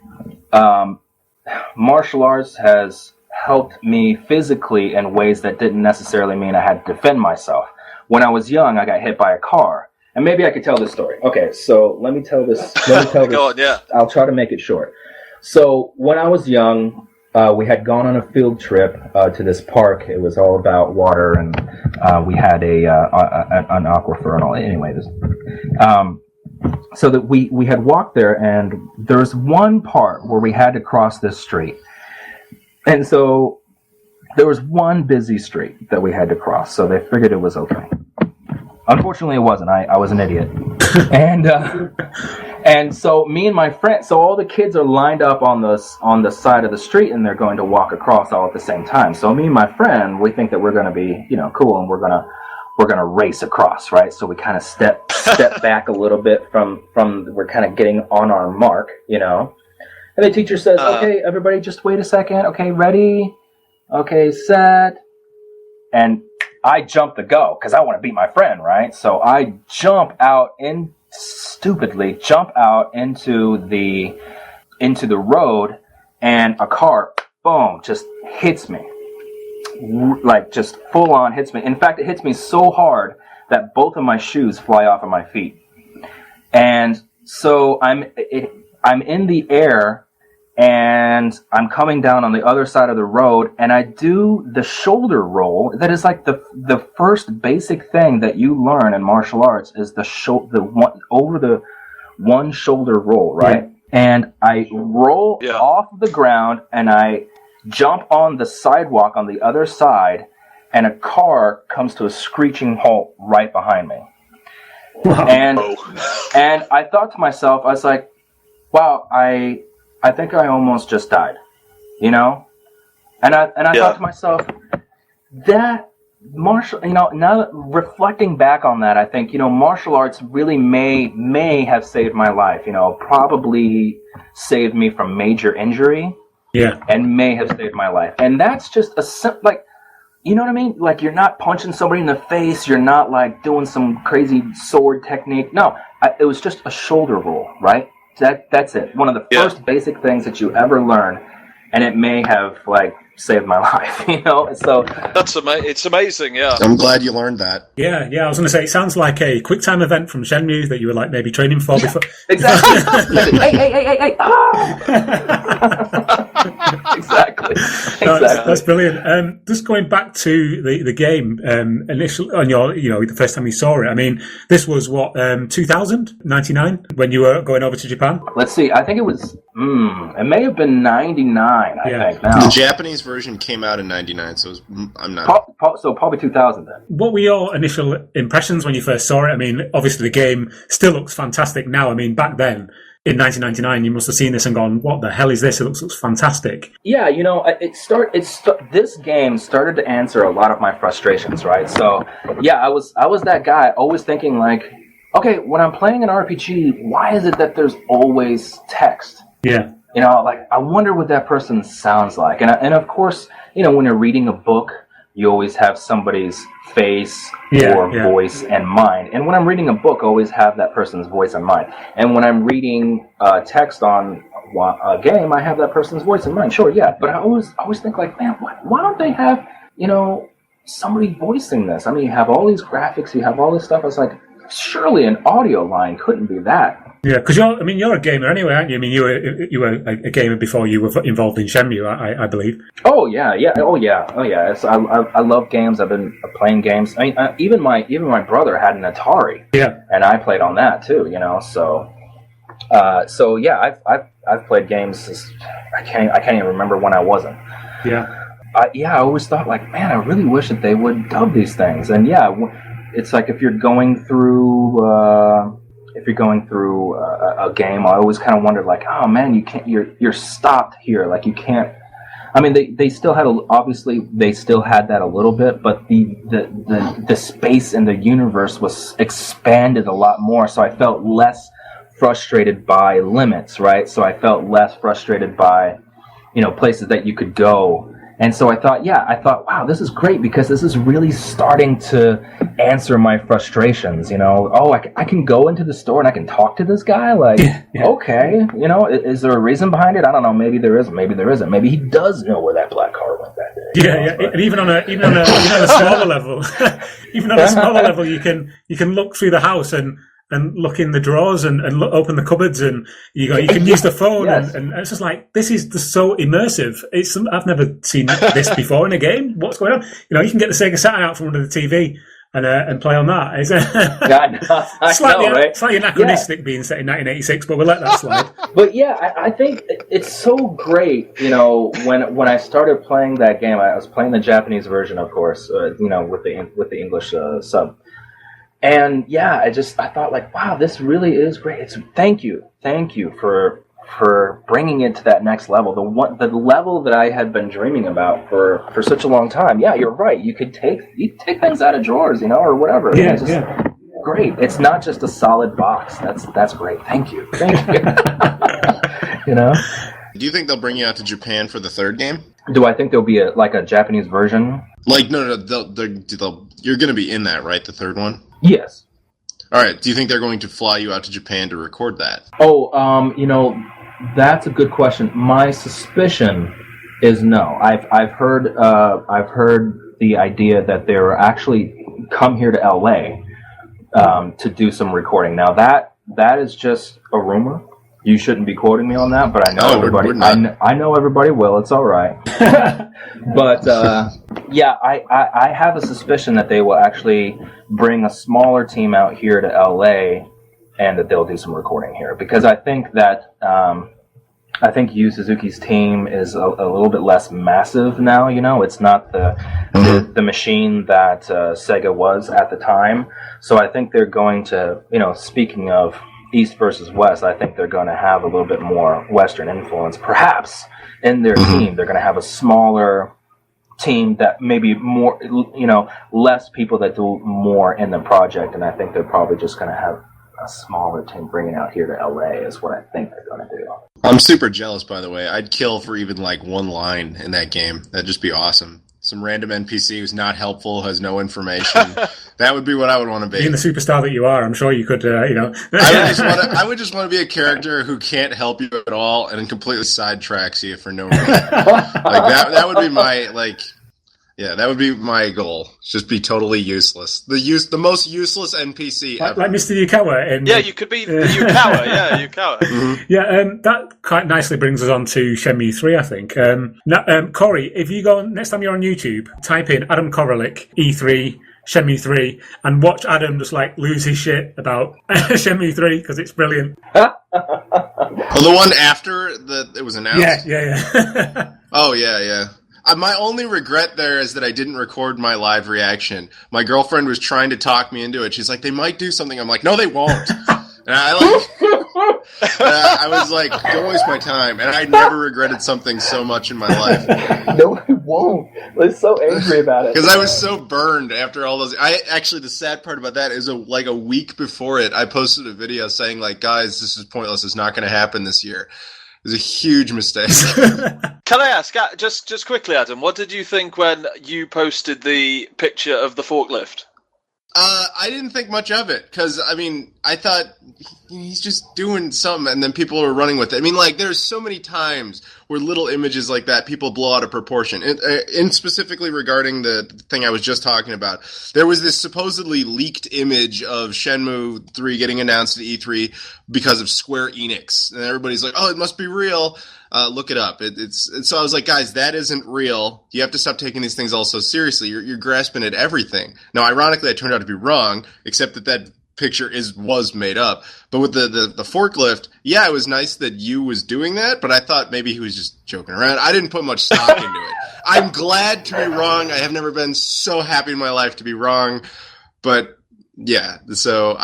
Martial arts has helped me physically in ways that didn't necessarily mean I had to defend myself. When I was young, I got hit by a car. And maybe I could tell this story. Okay, so let me tell this. Go on, yeah. I'll try to make it short. So when I was young, we had gone on a field trip to this park. It was all about water, and we had an aquifer and all. Anyway, so that we had walked there, and there was one part where we had to cross this street. And so there was one busy street that we had to cross, so they figured it was okay. Unfortunately, it wasn't. I was an idiot. And so me and my friend, so all the kids are lined up on the side of the street, and they're going to walk across all at the same time. So me and my friend, we think that we're going to be, cool, and we're going to race across, right? So we kind of step back a little bit from we're kind of getting on our mark, And the teacher says, okay, everybody just wait a second. Okay, ready? Okay, set. And I jump to go because I want to beat my friend, right? So I stupidly jump out into the road, and a car, boom, just hits me. Like just full on hits me. In fact, it hits me so hard that both of my shoes fly off of my feet. And so I'm in the air, and I'm coming down on the other side of the road, and I do the shoulder roll. That is like the first basic thing that you learn in martial arts is the one shoulder roll, right? Yeah. And I roll off the ground, and I jump on the sidewalk on the other side, and a car comes to a screeching halt right behind me. Wow. And I thought to myself, I was like, wow, I think I almost just died, And I thought to myself, that martial, now reflecting back on that, I think, martial arts really may have saved my life, probably saved me from major injury. Yeah. And may have saved my life. And that's just you know what I mean? Like, you're not punching somebody in the face. You're not, doing some crazy sword technique. No, it was just a shoulder roll, right? That's it. One of the first basic things that you ever learn, and it may have saved my life. So it's amazing. Yeah, I'm glad you learned that. Yeah. I was going to say, it sounds like a quick time event from Shenmue that you were maybe training for before. Exactly. hey! Exactly. That's brilliant. Just going back to the game, initially on the first time you saw it. I mean, this was what 2099 when you were going over to Japan. Let's see. I think it was. It may have been 99. I think now. The Japanese version came out in 99, so I'm not. So probably 2000 then. What were your initial impressions when you first saw it? I mean, obviously the game still looks fantastic now. I mean, back then in 1999, you must have seen this and gone, "What the hell is this? It looks fantastic." Yeah, you know, this game started to answer a lot of my frustrations, right? So, yeah, I was that guy always thinking like, okay, when I'm playing an RPG, why is it that there's always text? Yeah. You know, like, I wonder what that person sounds like. And of course, you know, when you're reading a book, you always have somebody's face or voice and mind. And when I'm reading a book, I always have that person's voice and mind. And when I'm reading text on a game, I have that person's voice and mind. Sure, yeah. But I always think like, man, why don't they have, you know, somebody voicing this? I mean, you have all these graphics, you have all this stuff. I was like, surely an audio line couldn't be that. Yeah, because you're a gamer anyway, aren't you? I mean, you were a gamer before you were involved in Shenmue, I believe. Oh yeah. It's, I love games. I've been playing games. I mean, even my brother had an Atari. Yeah. And I played on that too. You know, so yeah, I've played games since I can't even remember when I wasn't. Yeah. I always thought like, man, I really wish that they would dub these things. And yeah, it's like if you're going through a game, I always kind of wondered like, oh man, you're stopped here. Like you can't. I mean, they still had they still had that a little bit, but the space in the universe was expanded a lot more. So I felt less frustrated by limits, right? So I felt less frustrated by, you know, places that you could go. And so I thought, wow, this is great because this is really starting to answer my frustrations, you know. Oh, I can go into the store and I can talk to this guy? Like, okay, you know, is there a reason behind it? I don't know, maybe there isn't, maybe there isn't. Maybe he does know where that black car went that day. Yeah. And even on a smaller level, you can look through the house and look in the drawers and open the cupboards and you can use the phone and it's just like, this is just so immersive. I've never seen this before in a game. What's going on? You know, you can get the Sega Saturn out from under the TV and play on that. It's slightly anachronistic being set in 1986, but we'll let that slide. But yeah, I think it's so great, you know, when I started playing that game, I was playing the Japanese version, of course, you know, with the English sub. And yeah, I thought like, wow, this really is great. Thank you for bringing it to that next level, the level that I had been dreaming about for such a long time. Yeah, you're right. You take things out of drawers, you know, or whatever. Yeah. Great. It's not just a solid box. That's great. Thank you. You know. Do you think they'll bring you out to Japan for the third game? Do I think there'll be a Japanese version? Like no, you're going to be in that, right? The third one. Yes. All right. Do you think they're going to fly you out to Japan to record that? Oh, you know, that's a good question. My suspicion is no. I've heard the idea that they were actually come here to LA to do some recording. Now that is just a rumor. You shouldn't be quoting me on that, but I know everybody. I know everybody will. It's all right. But yeah, I have a suspicion that they will actually bring a smaller team out here to LA, and that they'll do some recording here because I think that I think Yu Suzuki's team is a little bit less massive now. You know, it's not the machine that Sega was at the time. So I think they're going to, you know, speaking of East versus West, I think they're going to have a little bit more Western influence, perhaps, in their team. They're going to have a smaller team that maybe more, you know, less people that do more in the project, and I think they're probably just going to have a smaller team bringing out here to LA is what I think they're going to do. I'm super jealous, by the way. I'd kill for even like one line in that game. That'd just be awesome. Some random NPC who's not helpful, has no information. That would be what I would want to be. Being the superstar that you are, I'm sure you could, you know. I would just want to be a character who can't help you at all and completely sidetracks you for no reason. Like that would be my that would be my goal. Just be totally useless. The most useless NPC ever. Like Mr. Yukawa. Yeah, you could be the Yukawa. Yeah, Yukawa. Mm-hmm. Yeah, that quite nicely brings us on to Shenmue 3, I think. Now, Corey, if you go next time you're on YouTube, type in Adam Koralik, E3, Shenmue 3, and watch Adam just like lose his shit about Shenmue 3 because it's brilliant. Oh, the one after it was announced? Yeah. Oh, yeah. My only regret there is that I didn't record my live reaction. My girlfriend was trying to talk me into it. She's like, they might do something. I'm like, no, they won't. And I was like, don't waste my time. And I never regretted something so much in my life. No, I won't. I was so angry about it. Because I was so burned after all those. The sad part about that is like a week before it, I posted a video saying, like, guys, this is pointless. It's not going to happen this year. It was a huge mistake. Can I ask, just quickly, Adam, what did you think when you posted the picture of the forklift? I didn't think much of it, because, I mean, I thought he's just doing something, and then people are running with it. I mean, like, there's so many times where little images like that, people blow out of proportion. And specifically regarding the thing I was just talking about, there was this supposedly leaked image of Shenmue 3 getting announced at E3 because of Square Enix. And everybody's like, oh, it must be real. Look it up. So I was like, guys, that isn't real. You have to stop taking these things all so seriously. You're grasping at everything. Now, ironically, I turned out to be wrong, except that picture was made up. But with the forklift, yeah, it was nice that you was doing that, but I thought maybe he was just joking around. I didn't put much stock into it. I'm glad to be wrong. I have never been so happy in my life to be wrong. But yeah, so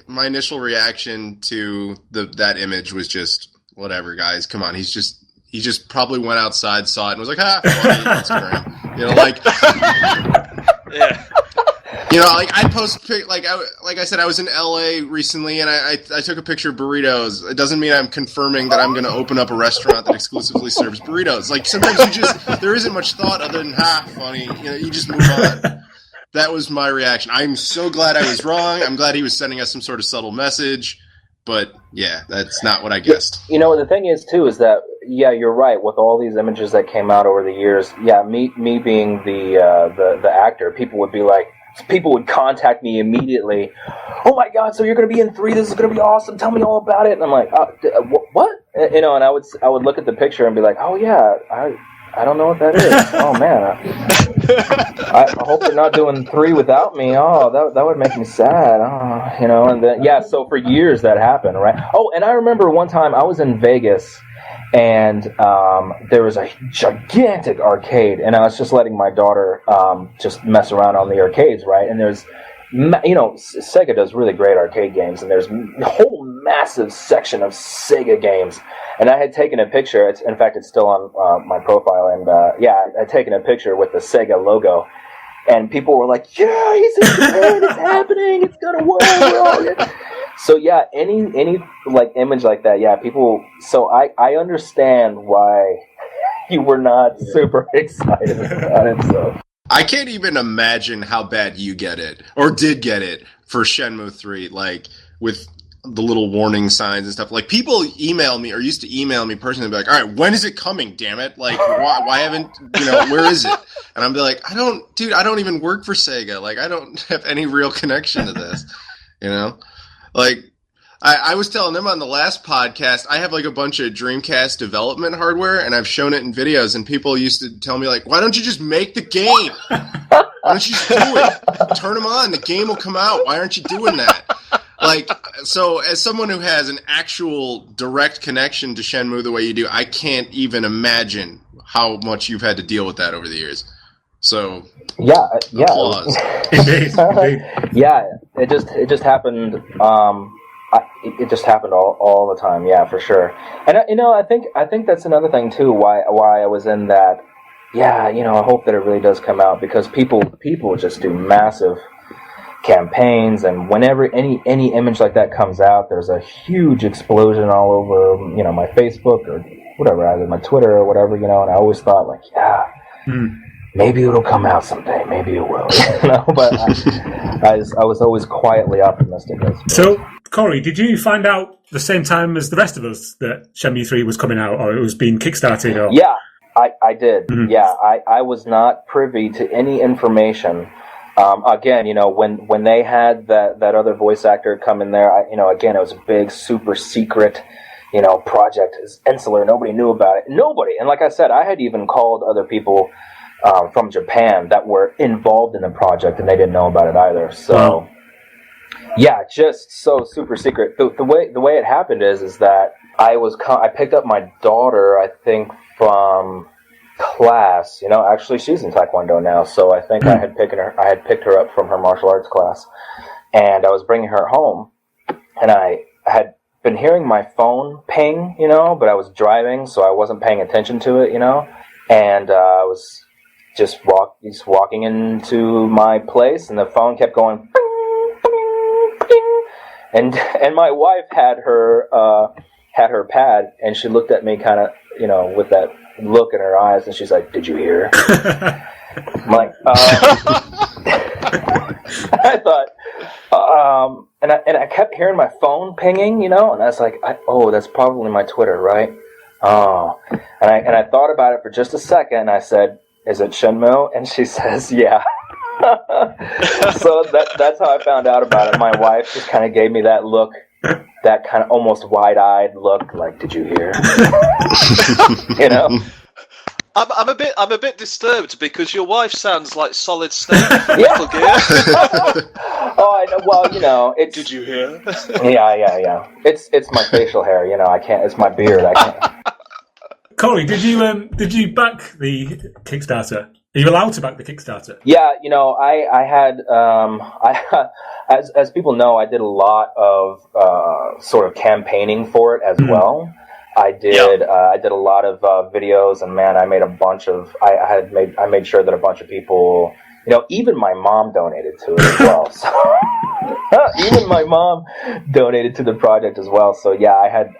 my initial reaction to that image was just, whatever, guys, come on. He just probably went outside, saw it, and was like, funny, Instagram. You know, like, Yeah. You know, like, I post, like I said, I was in LA recently, and I took a picture of burritos. It doesn't mean I'm confirming that I'm going to open up a restaurant that exclusively serves burritos. Like, sometimes there isn't much thought other than, funny. You know, you just move on. That was my reaction. I'm so glad I was wrong. I'm glad he was sending us some sort of subtle message. But, yeah, that's not what I guessed. You know, the thing is, too, is that, yeah, you're right. With all these images that came out over the years, yeah, me being the actor, people would contact me immediately. Oh, my God, so you're going to be in 3. This is going to be awesome. Tell me all about it. And I'm like, what? You know, and I would look at the picture and be like, oh, yeah, I don't know what that is. Oh, man. I hope they're not doing 3 without me. Oh, that would make me sad. Oh, you know, and then, yeah, so for years that happened, right? Oh, and I remember one time I was in Vegas, and there was a gigantic arcade, and I was just letting my daughter just mess around on the arcades, right? And there's, you know, Sega does really great arcade games, and there's a whole massive section of Sega games. And I had taken a picture. In fact, it's still on my profile. And yeah, I had taken a picture with the Sega logo. And people were like, "Yeah, he's in Japan. It's happening. It's gonna work." So yeah, any like image like that, yeah, people. So I understand why you were not super excited about it. So I can't even imagine how bad you get it or did get it for Shenmue 3, like with the little warning signs and stuff. Like, people email me or used to email me personally and be like, all right, when is it coming, damn it? Like, why haven't, you know, where is it? And I'm be like, I don't even work for Sega. Like, I don't have any real connection to this, you know? Like, I was telling them on the last podcast, I have like a bunch of Dreamcast development hardware, and I've shown it in videos, and people used to tell me like, why don't you just make the game? Why don't you just do it? Turn them on, the game will come out. Why aren't you doing that? Like, so as someone who has an actual direct connection to Shenmue the way you do, I can't even imagine how much you've had to deal with that over the years. So, yeah. Indeed. Yeah, it just happened. It just happened all the time. Yeah, for sure. And you know, I think that's another thing too. Why I was in that. Yeah, you know, I hope that it really does come out, because people just do massive campaigns, and whenever any image like that comes out, there's a huge explosion all over, you know, my Facebook or whatever, either my Twitter or whatever, you know. And I always thought, like, yeah, maybe it'll come out someday, maybe it will, you know. But I was always quietly optimistic. So, Corey, did you find out the same time as the rest of us that Shenmue 3 was coming out, or it was being kickstarted? Or? Yeah, I did. Mm-hmm. Yeah, I was not privy to any information. Again, you know, when they had that other voice actor come in there, you know, again, it was a big, super secret, you know, project. It's insular. Nobody knew about it. Nobody. And like I said, I had even called other people from Japan that were involved in the project, and they didn't know about it either. So, yeah, just so super secret. The way it happened is that I picked up my daughter, I think, from class. You know, actually she's in Taekwondo now, so I think I had picked her up from her martial arts class, and I was bringing her home, and I had been hearing my phone ping, but I was driving, so I wasn't paying attention to it, and I was just walking into my place, and the phone kept going, bing, bing, bing. And my wife had her pad, and she looked at me kind of, with that look in her eyes, and she's like, "Did you hear?" I'm like, I thought, and I kept hearing my phone pinging, and I was like, that's probably my Twitter, right? Oh, and I thought about it for just a second, and I said, "Is it Shenmue?" And she says, "Yeah." So that's how I found out about it. My wife just kind of gave me that look, that kind of almost wide-eyed look, like, "Did you hear?" I'm a bit disturbed because your wife sounds like Solid Snake from Yeah. Metal Gear. Oh, I know. Well, it's. Did you hear? Yeah. It's my facial hair. I can't. It's my beard. I can't. Corey, did you back the Kickstarter? Are you allowed to back the Kickstarter? Yeah, I had, as people know, I did a lot of sort of campaigning for it as well. I did a lot of videos, and man, I made a bunch of. I made sure that a bunch of people, even my mom donated to it as well. So, even my mom donated to the project as well. So yeah, I had,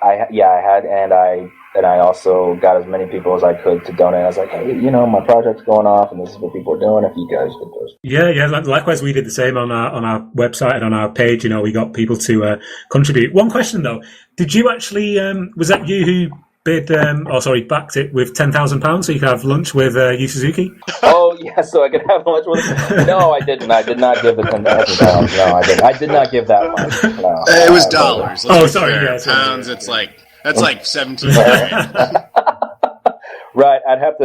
and I also got as many people as I could to donate. I was like, hey, my project's going off, and this is what people are doing. If you guys could just... Yeah. Likewise, we did the same on our website and on our page. We got people to contribute. One question though: did you actually? Was that you who backed it with £10,000 so you could have lunch with Ryo Hazuki? Oh yeah, so I could have lunch with him. No, I didn't. I did not give the £10,000. No, I didn't. I did not give that much. No. It was dollars. Sorry. Yeah, pounds. It's like. That's like 17 grand. Right, I'd have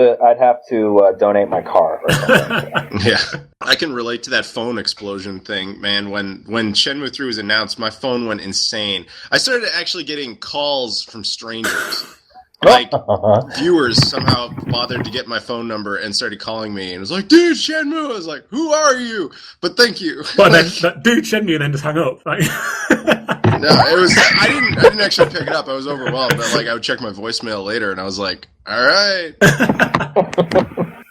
to donate my car or something. Yeah. I can relate to that phone explosion thing, man. When Shenmue 3 was announced, my phone went insane. I started actually getting calls from strangers. Like, viewers somehow bothered to get my phone number and started calling me and was like, "Dude, Shenmue!" I was like, "Who are you?" But thank you. But then, dude, Shenmue, and then just hung up. Like... No, it was. I didn't actually pick it up. I was overwhelmed. But I would check my voicemail later, and I was like, "All right."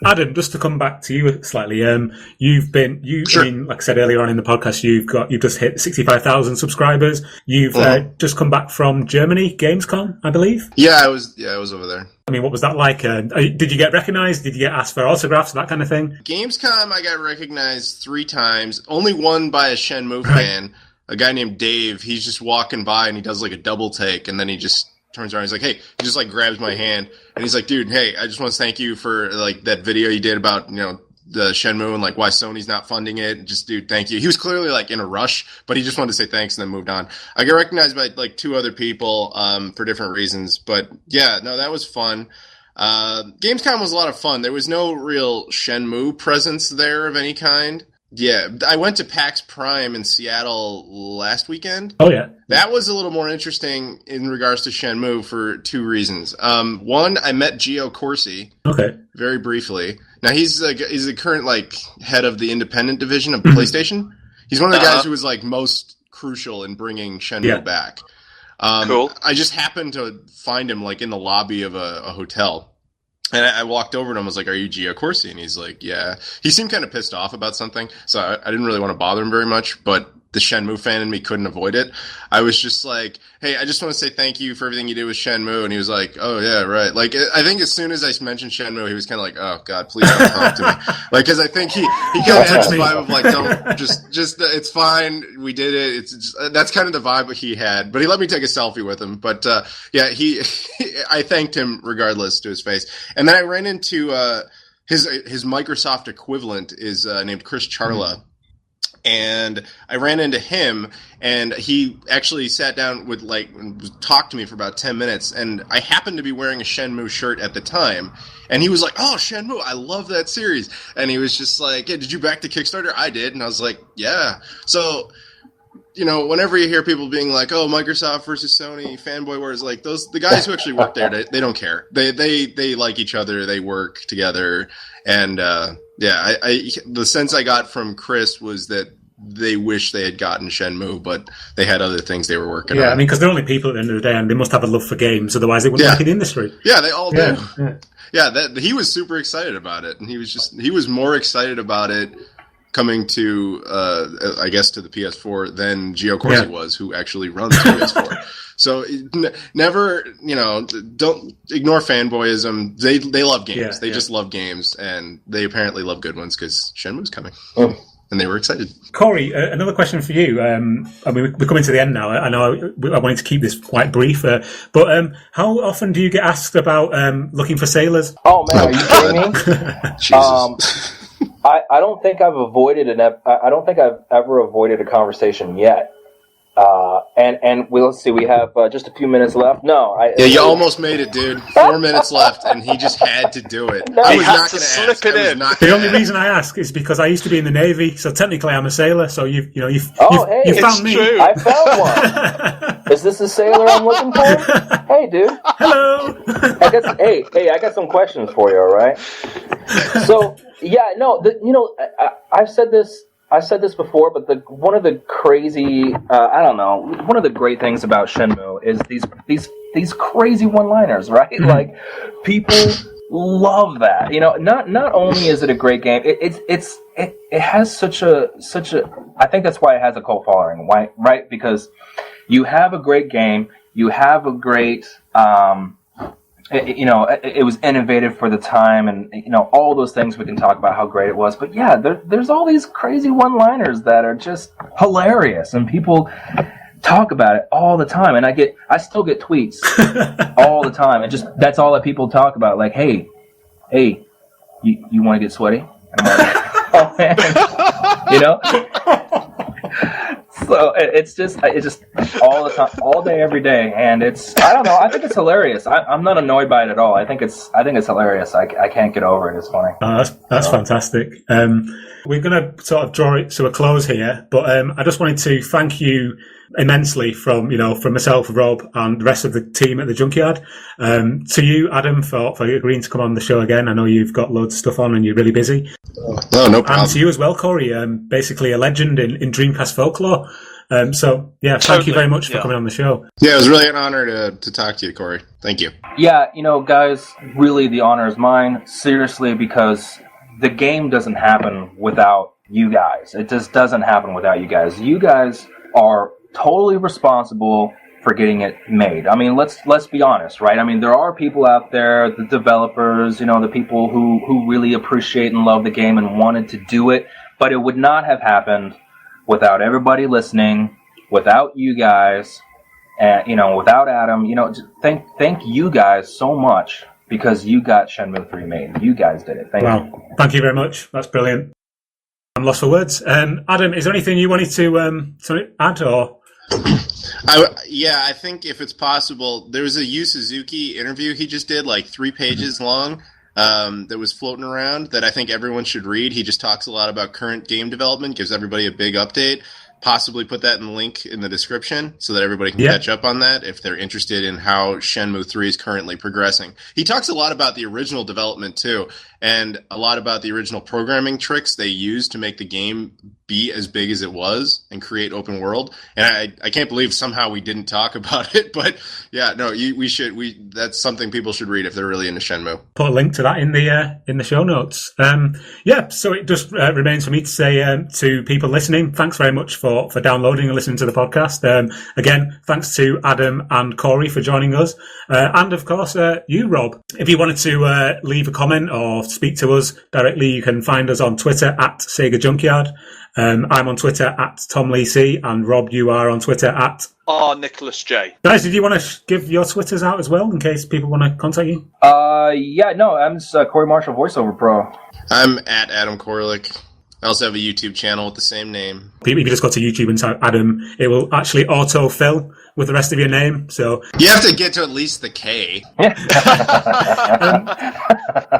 Adam, just to come back to you slightly, Sure. I mean, like I said earlier on in the podcast, you've just hit 65,000 subscribers. You've just come back from Germany, Gamescom, I believe. Yeah, I was over there. I mean, what was that like? Did you get recognized? Did you get asked for autographs, that kind of thing? Gamescom, I got recognized 3 times. Only one by a Shenmue fan, a guy named Dave. He's just walking by and he does like a double take, and then he just turns around. He's like, "Hey," he just like grabs my hand and he's like, "Dude, hey, I just want to thank you for like that video you did about the Shenmue and like why Sony's not funding it. Just, dude, thank you." He was clearly like in a rush, but he just wanted to say thanks and then moved on. I got recognized by like 2 other people for different reasons, but yeah, no, that was fun. Gamescom was a lot of fun. There was no real Shenmue presence there of any kind. Yeah, I went to PAX Prime in Seattle last weekend. Oh, yeah. That was a little more interesting in regards to Shenmue for 2 reasons. One, I met Gio Corsi. Okay. Very briefly. Now, he's the current, like, head of the independent division of PlayStation. He's one of the guys who was, like, most crucial in bringing Shenmue back. Cool. I just happened to find him, like, in the lobby of a hotel. And I walked over to him and was like, "Are you Gio Corsi?" And he's like, "Yeah." He seemed kind of pissed off about something, so I didn't really want to bother him very much, but the Shenmue fan in me couldn't avoid it. I was just like, "Hey, I just want to say thank you for everything you did with Shenmue." And he was like, "Oh, yeah, right." Like, I think as soon as I mentioned Shenmue, he was kind of like, "Oh, God, please don't talk to me." Like, because I think he kind of had this vibe of like, "Don't, just it's fine. We did it." It's just, that's kind of the vibe he had. But he let me take a selfie with him. But yeah, I thanked him regardless to his face. And then I ran into his Microsoft equivalent is named Chris Charla. And I ran into him, and he actually sat down with and talked to me for about 10 minutes. And I happened to be wearing a Shenmue shirt at the time, and he was like, "Oh, Shenmue, I love that series." And he was just like, "Yeah, did you back the Kickstarter?" I did, and I was like, "Yeah." So, whenever you hear people being like, "Oh, Microsoft versus Sony, fanboy wars," like the guys who actually work there, they don't care. They like each other, they work together, and yeah, the sense I got from Chris was that they wish they had gotten Shenmue, but they had other things they were working on. Yeah, I mean, because they're only people at the end of the day, and they must have a love for games, otherwise they wouldn't work in the industry. Yeah, they all do. Yeah. He was super excited about it, and he was more excited about it coming to, I guess, to the PS4 than Gio Corsi was, who actually runs PS4. So never, don't ignore fanboyism. They love games. They just love games, and they apparently love good ones because Shenmue's coming. And they were excited. Corey, another question for you. I mean, we're coming to the end now. I know I wanted to keep this quite brief, but how often do you get asked about looking for sailors? Oh man, are you kidding me? Jesus. I don't think I've avoided I don't think I've ever avoided a conversation yet. And let's see, we have just a few minutes left. No, you almost made it, dude. 4 minutes left, and he just had to do it. No, I was not going to slip it in. The only reason I ask is because I used to be in the Navy, so technically I'm a sailor. So you found me. True. I found one. Is this the sailor I'm looking for? Hey, dude. Hello. I got some questions for you. All right. So I've said this before, but one of the crazy, one of the great things about Shenmue is these crazy one-liners, right? Mm-hmm. Like, people love that. Not only is it a great game, it has such a. I think that's why it has a cult following, right? Because you have a great game, you have a great. It was innovative for the time, and all those things we can talk about how great it was. But yeah, there's all these crazy one-liners that are just hilarious, and people talk about it all the time. And I still get tweets all the time, and just that's all that people talk about. Like, hey, you want to get sweaty? And I'm like, oh man, So it's just all the time, all day, every day, and I don't know. I think it's hilarious. I'm not annoyed by it at all. I think it's hilarious. I can't get over it. It's funny. That's fantastic. We're going to sort of draw it to a close here, but I just wanted to thank you immensely from myself, Rob, and the rest of the team at the Junkyard. To you, Adam, for agreeing to come on the show again. I know you've got loads of stuff on and you're really busy. No problem. And to you as well, Corey, basically a legend in Dreamcast folklore. Thank you very much for coming on the show. Yeah, it was really an honor to talk to you, Corey. Thank you. Yeah, guys, really the honor is mine. Seriously, because the game doesn't happen without you guys. It just doesn't happen without you guys. You guys are totally responsible for getting it made. I mean, let's be honest, right? I mean, there are people out there, the developers, the people who really appreciate and love the game and wanted to do it, but it would not have happened without everybody listening, without you guys, and without Adam. Thank you guys so much, because you got Shenmue 3 made. You guys did it. Thank you. Thank you very much. That's brilliant. I'm lost for words. Adam, is there anything you wanted to add, or? I think if it's possible, there was a Ryo Hazuki interview he just did, like 3 pages long, that was floating around that I think everyone should read. He just talks a lot about current game development, gives everybody a big update. Possibly put that in the link in the description so that everybody can catch up on that if they're interested in how Shenmue 3 is currently progressing. He talks a lot about the original development too, and a lot about the original programming tricks they used to make the game be as big as it was and create open world. And I can't believe somehow we didn't talk about it, but yeah, no, we should. That's something people should read if they're really into Shenmue. Put a link to that in the show notes. So it just remains for me to say to people listening, thanks very much for downloading and listening to the podcast. Again, thanks to Adam and Corey for joining us, and of course you, Rob. If you wanted to leave a comment or speak to us directly, you can find us on Twitter at Sega Junkyard. I'm on Twitter at Tom Lee C, and Rob, you are on Twitter at Nicholas J. Guys, did you want to give your Twitters out as well in case people want to contact you? I'm Corey Marshall, voiceover pro. I'm at Adam Koralik. I also have a YouTube channel with the same name. If you just go to YouTube and type Adam, it will actually autofill with the rest of your name. So you have to get to at least the K.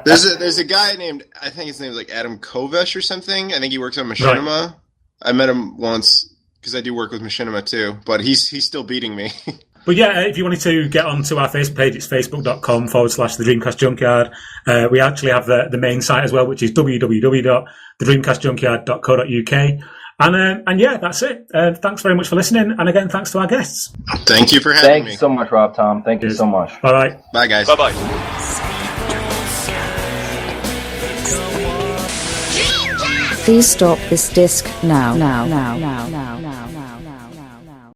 There's a guy named, I think his name is like Adam Kovesh or something. I think he works on Machinima. Right. I met him once because I do work with Machinima too, but he's still beating me. But yeah, if you wanted to get onto our Facebook page, it's facebook.com/the Dreamcast Junkyard. We actually have the main site as well, which is www.thedreamcastjunkyard.co.uk. And yeah, that's it. Thanks very much for listening. And again, thanks to our guests. Thank you for having Thank me. you so much, Rob, Tom. Thank you so much. Bye-bye. Bye, guys. Bye-bye. Please stop this disc now.